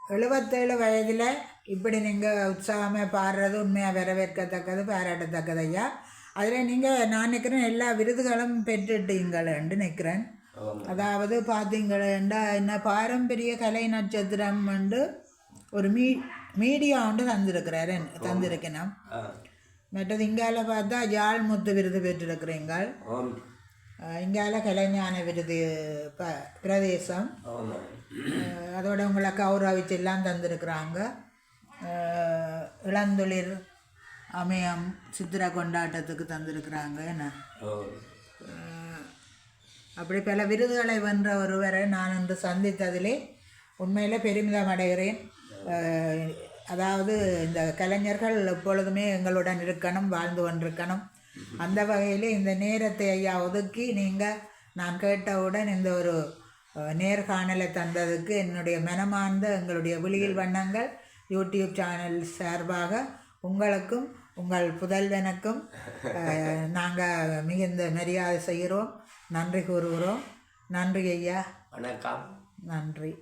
77 வயதில் இப்படி நீங்கள் உற்சாகமாக பாடுறது உண்மையாக வரவேற்கத்தக்கது, பாராட்டத்தக்கது ஐயா. அதில் நீங்கள் நான் நினைக்கிறேன் எல்லா விருதுகளும் பெற்றுட்டீங்களேன்னு நினைக்கிறேன். அதாவது பார்த்தீங்களேண்டா என்ன பாரம்பரிய கலை நட்சத்திரம் வந்து ஒரு மீடியா வந்து தந்திருக்கணும். மற்றது இங்கால பார்த்தா யாழ் முத்து விருது பெற்றிருக்கிறீங்கள். இங்கால கலைஞான விருது பிரதேசம், அதோட உங்களை கௌரவிச்செல்லாம் தந்திருக்கிறாங்க. இளந்துளிர் அமையம் சித்திரை கொண்டாட்டத்துக்கு தந்திருக்கிறாங்க. என்ன அப்படி பல விருதுகளை வென்ற ஒருவரை நான் இன்று சந்தித்ததிலே உண்மையில் பெருமிதம் அடைகிறேன். அதாவது இந்த கலைஞர்கள் எப்பொழுதுமே எங்களுடன் இருக்கணும், வாழ்ந்து கொண்டிருக்கணும். அந்த வகையில் இந்த நேரத்தை ஐயா ஒதுக்கி நீங்கள் நான் கேட்டவுடன் இந்த ஒரு நேர்காணலை தந்ததுக்கு என்னுடைய மனமார்ந்த எங்களுடைய விழியில் வண்ணங்கள் யூடியூப் சேனல் சார்பாக உங்களுக்கும் உங்கள் புதல்வனுக்கும் நாங்கள் மிகுந்த மரியாதை செய்கிறோம், நன்றி கூறுகிறோம். நன்றி ஐயா. வணக்கம். நன்றி.